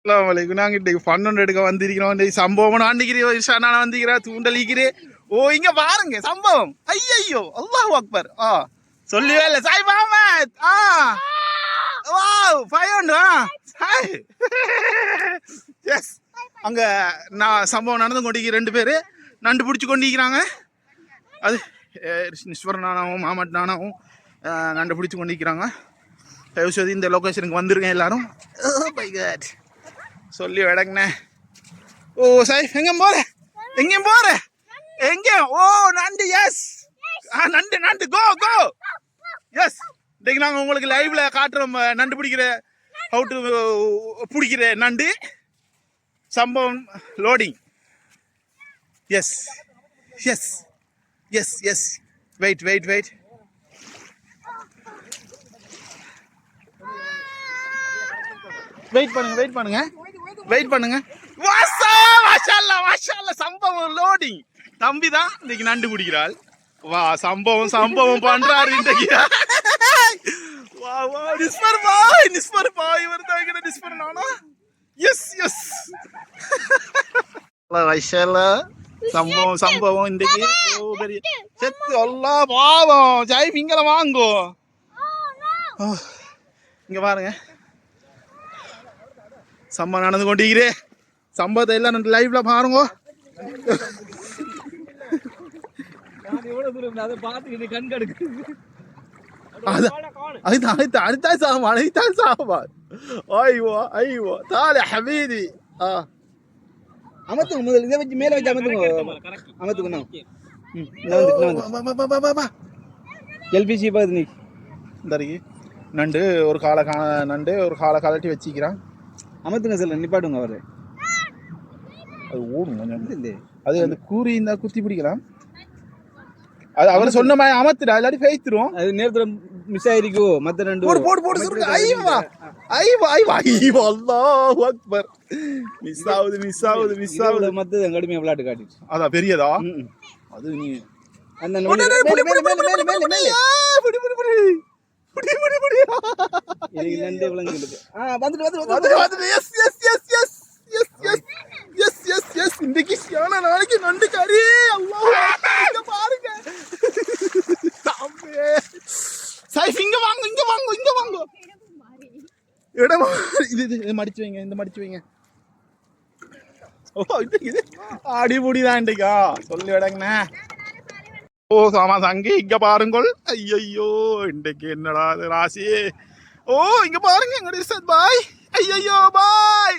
அஸ்ஸலாமு நாங்க இன்னைக்கு பன்னெண்டு எடுக்க வந்திருக்கிறோம். சம்பவம் ஆண்டிக்கிறேன் வந்திருக்கிறா தூண்டலிக்கிறேன். ஓ இங்க பாருங்க சம்பவம். ஐயோ அல்லாஹ் அக்பர். சொல்லவே இல்லை சாய் முகமது. வாவ் 500. எஸ் அங்க நான் சம்பவம் நடந்து கொண்டிருக்க 2 பேர் நண்டு பிடிச்சி கொண்டிருக்கிறாங்க. அது நிஸ்வர் நானாவும் மாமட் நானாவும் நண்டு பிடிச்சி கொண்டிருக்கிறாங்க. தயவுசெய்து இந்த லொக்கேஷனுக்கு வந்துருங்க எல்லாரும். சொல்லி விடங்கண்ணே. ஓ சாய் எங்கேயும் போற எங்கேயும் போற எங்கேயும். ஓ நண்டு எஸ் நண்டு நண்டு கோ கோ எஸ். இன்னைக்கு நாங்கள் உங்களுக்கு லைவ்ல காட்டுறோம் நண்டு பிடிக்கிற ஹவு டு பிடிக்கிற நண்டு சம்பவம் loading. Yes yes yes yes wait wait wait. Wait பண்ணுங்க வெயிட் பண்ணுங்க வெயிட் பண்ணுங்க. சம்பவம் லோடிங். தம்பி தான் இன்னைக்கு நண்டு பிடிக்கிறாள். வா சம்பவம் சம்பவம் பண்றாரு இன்னைக்கு. வா வா நிஸ்பர் பாய் நிஸ்பர் பாய் வருதாங்க நிஸ்பர் நானா. எஸ் எஸ் வைஷால சம்பவம் சம்பவம் இன்னைக்கு. ஓ பெரிய செத்து அல்லா பாவம். ஜாய் இங்கல வாங்கோ. இங்க பாருங்க சம்பவம் நடந்து கொண்டிருக்கிறே. சம்பவத்தை எல்லாம் லைவ்ல பாருங்க. மேல வச்சு அமத்துங்க. எல்பிசி நண்டு ஒரு காலை நண்டு ஒரு காலை கலட்டி வச்சுக்கிறான். அமத்துங்க சார் நிப்பாட்டுங்க. அவரு அது ஓடும் கொஞ்சம். அது அந்த கூறி இந்த குத்தி பிடிக்கலாம். அது அவர் சொன்ன மாதிரி அமர்த்துடா இல்லாட்டி பேய்த்துரும். அது நேரத்துல மிஸ் ஆயிருக்கும். மத்த ரெண்டு போடு போடு போடு சொல்லுங்க. ஐவா ஐவா ஐவா ஐவா அல்லாஹ் அக்பர். மிஸ் ஆகுது மிஸ் ஆகுது மிஸ் ஆகுது. மத்த கடுமையா விளையாட்டு காட்டிச்சு. அதான் பெரியதா அது. நீ அந்த மேல மேல மேல மேல மேல புடி புடி புடி புடி புடி புடி. இது நண்டு விளங்குது. வந்துட்டு வந்துட்டு வந்துட்டு வந்துட்டு. Yes yes yes yes yes yes yes yes yes. இன்னைக்கு சியான நாளைக்கு நண்டு கறி. அல்லாஹ் பாருங்க. சாய் இங்க வாங்க இங்க வாங்க இங்க வாங்க. இடம் இது மடிச்சு வைங்க. இந்த மடிச்சு வைங்க. ஓ இது அடிபுடி தான் இன்றைக்கா. சொல்லி விடங்கண்ணே. ஓ சாமா சங்கி இங்க பாருங்கள். ஐயோ இன்றைக்கு என்னடா ராசி. ஓ இங்க பாருங்க எங்க பாய். ஐயோ பாய்.